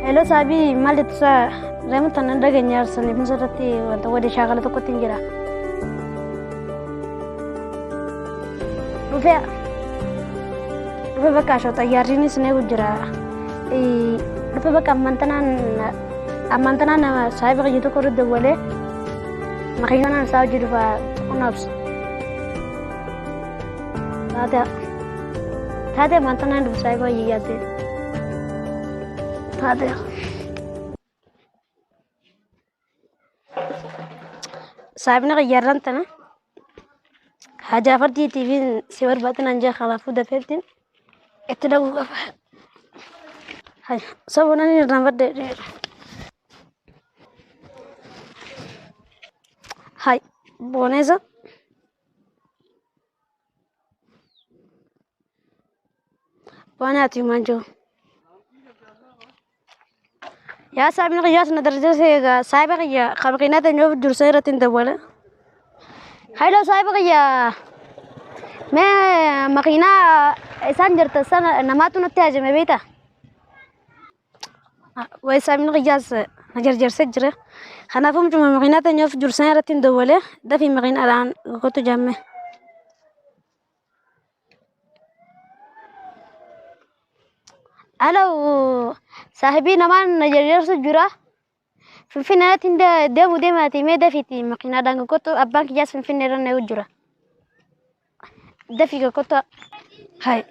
Hello Sabi, malit sa Raymond tanan daga nyar sani bin sarati wanta wadi shagala to kotin jira. Rufe baka shota yarini sene gujira. Rufe baka amantanan na sabi ka jito ko rin dawale. Makingana sa jiro pa unaps. Tade amantanan du sabi ka yiyate. Tade. Sabi na kayaran tana. Haja farti TV siwar batin anja khalafu da fertin. Itidagu gafa. Hai, sabona ni number de. Hai, boneza. Bana ati manjo. Ya sabi na kayas na daraja sega sabi kaya kami natin yung jursay ratin dawala. Hello sabi kaya मैं मकीना ऐसा जरता सन नमातु नत्ते आज मैं बेटा वैसा من غياس نجر جرسة جرة خنا فهم جم مكينا تنيو في جرسان رتين دولة ده في مكين الآن قطو جامع ألو صاحبي نمان نجر جرسة جرة في نهاية ده مودي ما تيمي ده في تي مكينا دانغ قطو أبان كياس في نهاية نيو جرة ده في قطو هاي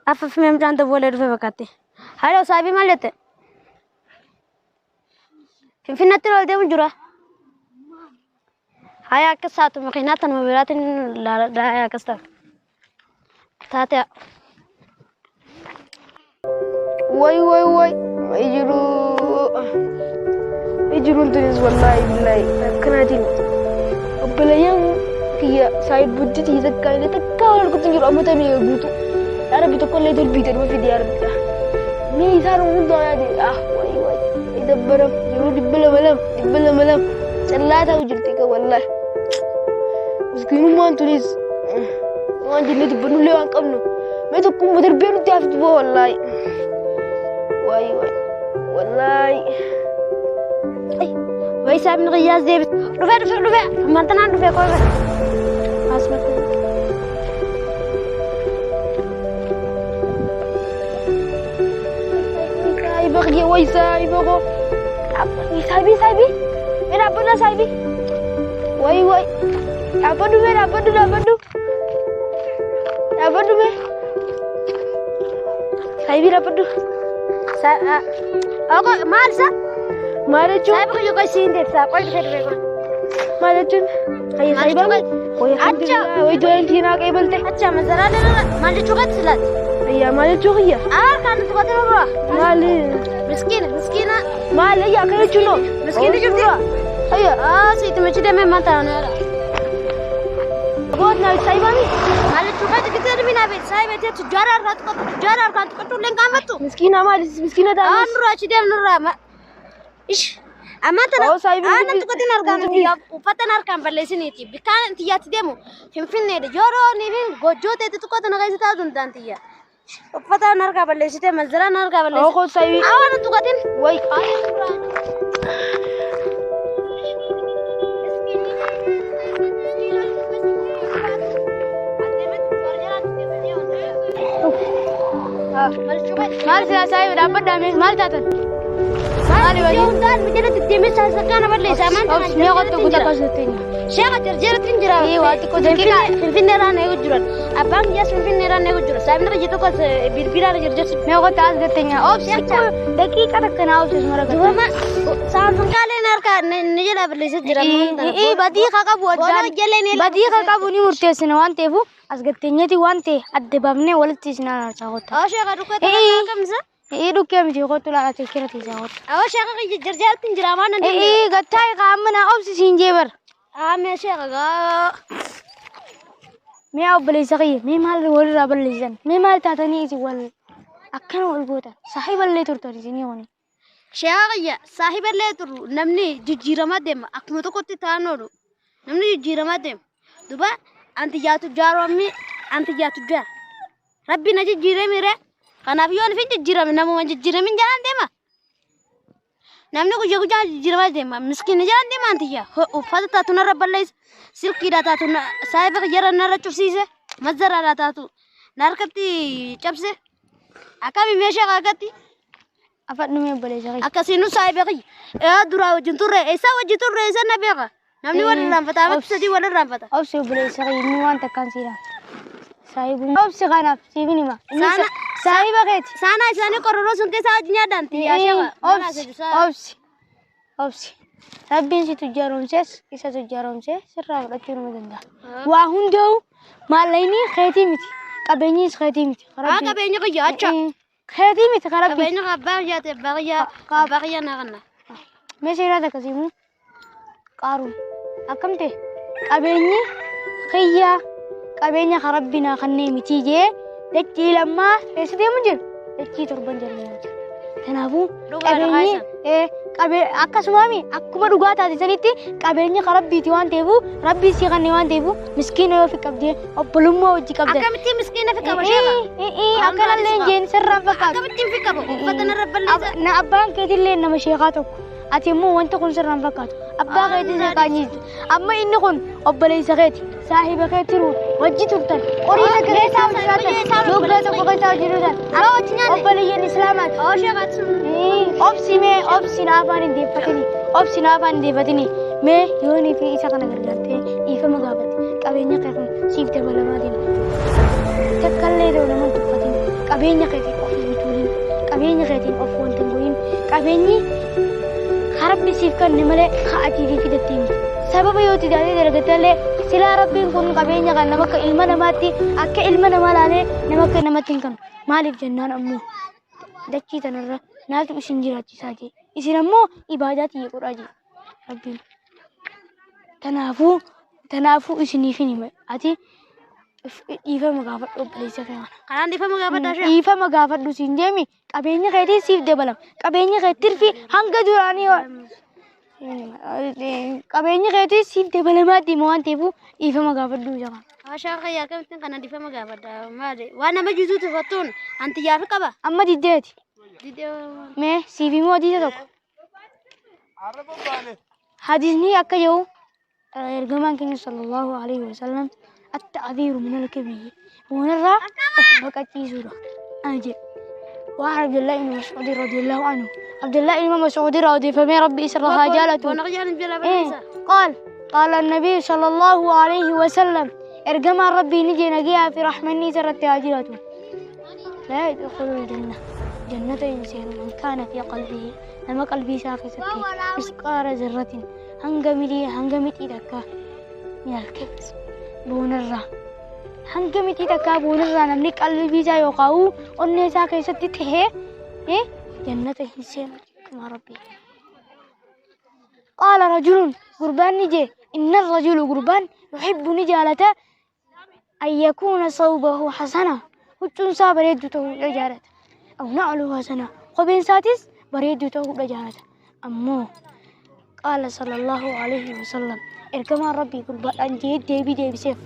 أفف ميم جان دولة رفع بكاتي هلو صاحبي مالته في نتر ده مجرى هاي أكسات مكينات الموبايلات لا أكسات تاتا واي يجرون تنس والله بالله كنادين بلايان كيا سايب بدت هذا كائن تكال كنت يجرو أمتى بيجوتو أنا بتقول لي دول بيتر ما في ديار بيتا مين صار مود ضايع دي واي يدبر يرو دبلا ملام سلاته وجرتك والله مسكين ما أنتونيس ما أنتي اللي تبنوا لي وان كمنو ما تكون مدير بيرو تعرف تبغى والله واي والله أي واي سامي نغياز دي رفع ما أنت نان رفع كوي أسمع بغي ويساي بغو سايبي من أبدا سايبي واي أبدو من سايبي أبدو أكو مالسا سايبي كيو كسين ده ساقول كسر مالتون هي سايبي أچا ويدو أنتينا كيبلته أچا مزرعة ده مالتو كتسلات هي مالتو هي كان تقدر روح مالي مسكينة مالي يا كيو جنو مسكينة شفتي هي سيد ماشي ده ما تانا बहुत नाइट साइबा नहीं माले चुका तो कितने भी ना बे साइब ऐसे तुझारा रात को तो लेंगा मत तू मिस्कीना था अनुराची दे अनुरा इश अम्मा तो अना तो कभी नरकाम थी अब पता नरकाम पर लेसे नहीं थी बिकान थी याद दे मु फिर ने जोरो नहीं गोजो ते तो को तो नगाई से था दुंतान थी या पता नरकाम पर लेसे थे मजरा नरकाम पर लेसे ओ को साइब आवाज़ तो कभी वही مال سايب dapat damai mal tatan mal bagi undan menjadi timis sasakan apa le saman ni aku tu kita kasih siapa terjerat tinjera iya waktu kau jadi finfineran nego juran abang jas finfineran nego juran saib nak jitu kau birbira terjerat ni aku tas detenya oh siapa deki kata kenal sih semua dua mah samsung kali narka ni jadi apa le sejerat iya badi kakak buat badi kakak buni murti senawan tebu asgatenya ti wante adde bamne walat tisna chahota ashaka rukat kamza rukem ji qotula atikirati chahota ashaka jarjar tinjramana gattai qamna obsi sinjebar me shaka me abli saqi me mal wal rabal lisan me mal tatani ji wal akkan wal gota sahibal le turtori jini woni shaka sahibal le tur namni jijirama dem akmuto kotti tanoru namni jijirama dem duba أنت جات الجار أمي أنت جات الجار ربي نجي جيرة ميرة أنا في يوم في جيرة من نمو من جيرة من جان ديما namni guyyaa guyyaa jiramaa deema miskiina jiraan deemaan tiyya uffata taatu narra balleessa silkiidha taatu saayiba jara narra cufsiise mazzaraadha taatu narkatti cabse akkami meeshaa qaaqatti afadhu mee balleessa akkasiinu saayiba duraa wajjin turre eessa wajjin turre eessa na beeka namni wal raanfata amatti sadii wal raanfata obsi balleessa inni waan takkaan siidha saayibu obsi kanaaf siibinima saayiba keeti saana isaanii qorroo sun keessa nyaadhaan tiyya obsi rabbiin si tujjaaromsees isa tujjaaromsee sirraa fudhachuu nama danda'a waa hunda'u maallayni keetii miti qabeenyis keetii miti qabeenya kiyya acha keetii miti karabbi qabeenya abbaa yaate baaqiyyaa naaqanna mee seeraa akkasiimu qaaruun akkamte qabeenyi kiyya qabeenya karabbinaa kanneen miti jee dachii lammaa keessa deemu jiru dachii torban jallee jiru kanaafuu qabeenyi akkasumaami akkuma dhugaa taasisanitti qabeenya karabbiiti waan ta'eefu rabbii si kanneen waan ta'eefu miskiina yoo fi qabdee obbolummaa hojii qabdee akkamitti miskiina fi qaba sheeqa akkanallee jeen sirraan fakkaatu akkamittiin fi qaba uffata narra balleessa na abbaan keetillee nama sheekaa tokko ati immoo wanta kun sirraan fakkaatu abbaa keetii seeqaanyiiti amma inni kun obboleessa keeti saahiba keetii wajji turtan qorii na keessa hojjetan jooggaa tokko keessa hojjetan obboleeyyan islaamaati obsi na afaan hin deeffatini mee yoonii fi isa kana gargaartee dhiifama gaafate qabeenya kee kun siif dabalamaa deema takkallee ta'u nama tuffatin qabeenya keetiin of hin tuulin qabeenya keetiin of wanta hin goyin qabeenyi harabbi siif kanne malee ka'atii fidattee miti sababa yoo tidaalee dalagatallee silaa rabbiin kun qabeenya kan nama akka ilma namaatti akka ilma namaa laalee nama akka namatti hin kanu maaliif jennaan ammoo dachii tanarra naatu isin jiraachisaa jee isin ammoo ibaadaa xiyya godhaa jee rabbiin tanaafuu isiniif hin hime ati dhiifama gaafadhu obboleessa kee kanaan dhiifama gaafadhu siin deemi qabeenya keetiin siif dabalama qabeenya keetiin fi hanga duraanii qabeenya keetiin siif dabalamaa deema waan ta'eef dhiifama gaafadhu isa kana. Ashaa kayyaa kamittiin kana dhiifama gaafadha maali waan nama jisuutu fattuun anti yaafi qaba. Amma diddeeti. Mee siif immoo hadiisa tokko. Hadiisni akka jedhu ergamaan keenya sallallahu alaihi wasallam التعذير من الكبير ونرى بقتيسورة أجل وعبد الله بن مسعود رضي الله عنه عبد الله بن مسعود رضي فمن ربي إسرها جالته قال النبي صلى الله عليه وسلم ارجم ربي نجي نجيها في رحمني سرت عاجلته لا يدخل الجنة جنة إنسان من كان في قلبه لما قلبي ساقي سكي مسقار ذرة هنجمتي دكا من الكبس بونرا هنجمتي دكا بونرا نمني قلبي جا يقاو أني ساقي ستته جنة إنسان كما ربي قال رجل قربان نجي إن الرجل قربان يحب نجالة أن يكون صوبه حسنا وتنسى بريدته رجالة أو نعله حسنا قبين ساتس بريدته رجالة أمو قال صلى الله عليه وسلم إركما ربي قربان أنجيد ديبي سيف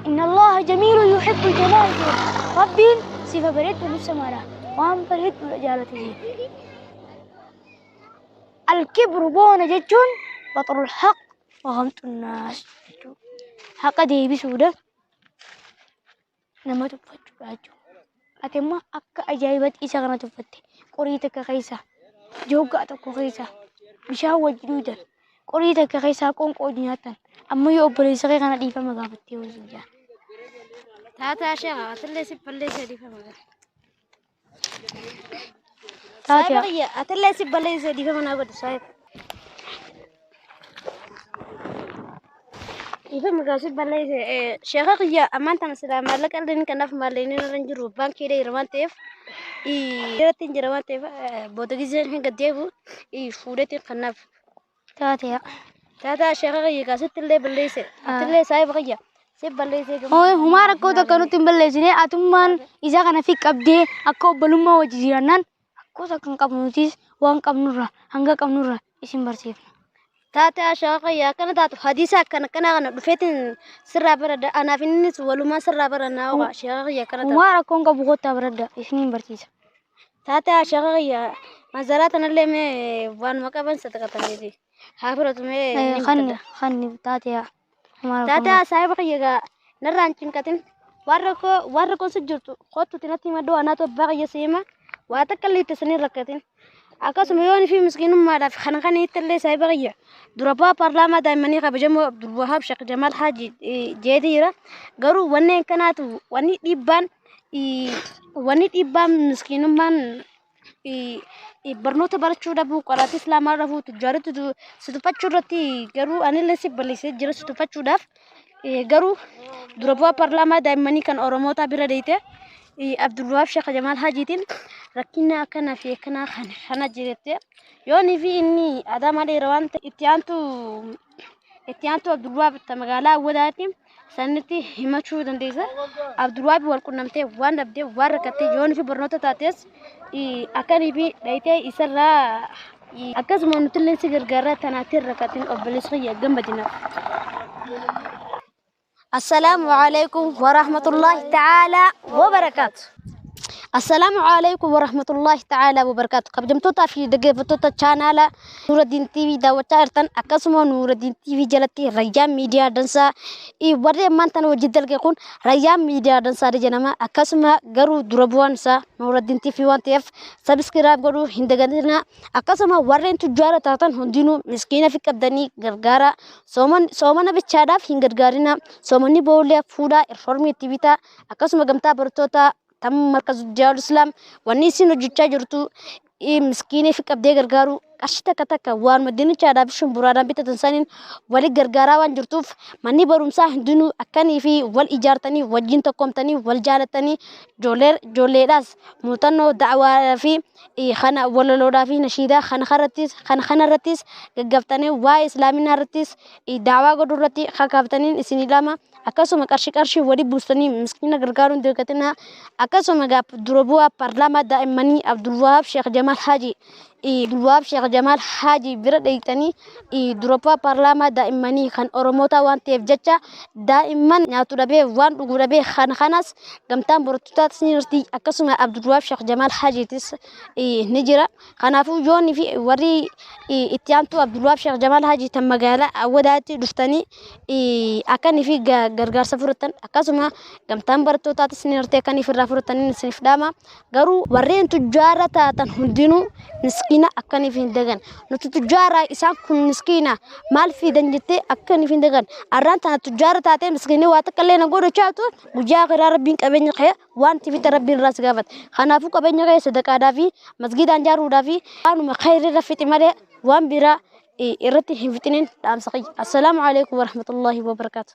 إن الله جميل يحب الجمال ربي صفة بريد نفس مالا وام بريد رجالته الكبر بون ججون بطر الحق وغمت الناس حق ديبي سودة nama tuffachuudha jechuudha. Ati immoo akka ajaa'ibatti isa kana tuffatte qorii takka keessa jooggaa tokko keessa bishaan wajjin dhuutan qorii takka keessaa qoonqoo nyaatan amma yoo obboleessa kee kana dhiifama gaafattee hoosuu jaa. Taataa sheekaa atillee si balleessa dhiifama gaafa. Taataa atillee si balleessa dhiifama naa godhu saayif. Ifa magasi balai sheekha qiya amantan sida malaka aldin kanaf malini ranjuru banki de irmantef diratin jirawantef bodagizen hinga debu fuudati kanaf tata sheekha qiya kasitille ballayse atille saayib qiya si ballayse oy humara ko to kanu timballeysine atumman isa kana fi qabde akko balumma wajiranan akko sakan qabnutis wan qabnurra hanga qabnurra isin barsifna تاتا شاقيا كنا تاتو حديثا كنا دفيتن سرا بردا انا فينس ولما سرا برنا وا شاقيا كنا وارا كونغا بوغوتا بردا اسنين برتيس تاتا شاقيا مزاراتنا اللي مي وان مكابن ستكتني دي حافرت مي خني تاتيا تاتيا سايبك يجا نرانشين كتن warra sujurtu khottu tinatti maddo anato baqiya seema waata kalli tisani rakatin akasuma yooni fi miskinummaadhaaf kan ittallee sai baqiya duraba parlama daimani qabajamo Abdul Wahab Sheikh Jamal Haji jeedira garuu wanneen kanaatu wanni dhibbaan miskinummaan barnoota barachuu dhabuu qoraati islaamaa dhabuu tujjaaratu situfachuu irratti garuu anillee si balleessee jira situfachuudhaaf garuu duraba parlama daimani kan oromoota bira deeyte Abdul Wahab Sheikh Jamal Hajiitiin rakkina akkana fi akkana kana jirette yooni fi inni adama dheera waan itti aantu Abdul Wahab magaalaa wadaati sanatti himachuu dandeessa Abdul Wahab wal qunnamtee waan dhabdee waan rakkattee yooni fi barnoota taates akkanii fi dhayitee isarraa akkasuma nutillee si gargaara tanaatiin rakkatiin obboleessa gammadinaaf. السلام عليكم ورحمة الله تعالى وبركاته. السلام عليكم ورحمة الله تعالى وبركاته. قبجمتوتا في دقيقة channel نور الدين تي في داوتشارتن أكاسمو نور الدين تي في جلتي ريام ميديا دنسا ورد مانتن وجدل كيكون ريام ميديا دنسا رجنما أكاسما غرو دربوان سا نور الدين تي في وان تيف سبسكرايب غرو هندغندنا أكاسما ورين تجارة تاتن هندينو مسكينة في كبدني غرغارا سومن بيتشاداف هنغرغارنا سومني بوليا فودا إرفورمي تي فيتا أكاسما غمتا برتوتا تم مركز الجهاد الإسلام ونيسين وجوتشا جرتو مسكينة في كبدي غرغارو أشتا كتاكا وان مدينة شادا بشم برادان بيتا تنسانين ولي غرغارا وان جرتوف ماني برومسا هندونو أكاني في والإجارتاني والجين تقومتاني والجالتاني جوليراس موتانو دعوة في خانا ولولودا في نشيدا خانا رتيس غغفتاني وا إسلامينا رتيس دعوة غدو رتي خاكافتانين إسيني لاما أكاسو مكارشي ودي بوستاني مسكينة غرغارون ديوكتنا أكاسو مغاب دروبوا برلما دائماني عبد الوهاب شيخ جمال حاجي عبد الوهاب شيخ جمال حاجي برد ايتاني دروبا برلما دائماني خان أوروموتا وان تيف جتشا دائما ناتو ربي وان ربي خاناس قمتان برتوتات سنيرتي أكاسو عبد الوهاب شيخ جمال حاجي تيس نجرا خنافو يوني في وري اتيانتو عبد الوهاب شيخ جمال حاجي تم مقالة أوداتي دفتاني أكاني في غرغار سفرتن أكاسو قمتان برتوتات سنيرتي كاني في الرافرتن سنف داما غرو ورين تجارة تاتن هندينو مسكينة أكاني في دغن نتجارة إسان كن مسكينة مال في دنجتي أكاني في دغن أرانتا تجارة تاتي مسكينة واتكلينا غورو شاتو وجا غير ربين كبين خيا وانت في تربين راس غافت خنافو كبين خيا صدقة دافي مسجد أنجارو دافي أنا مخير رفيت مري وان برا إرتي هفتنين دام سقي. السلام عليكم ورحمة الله وبركاته.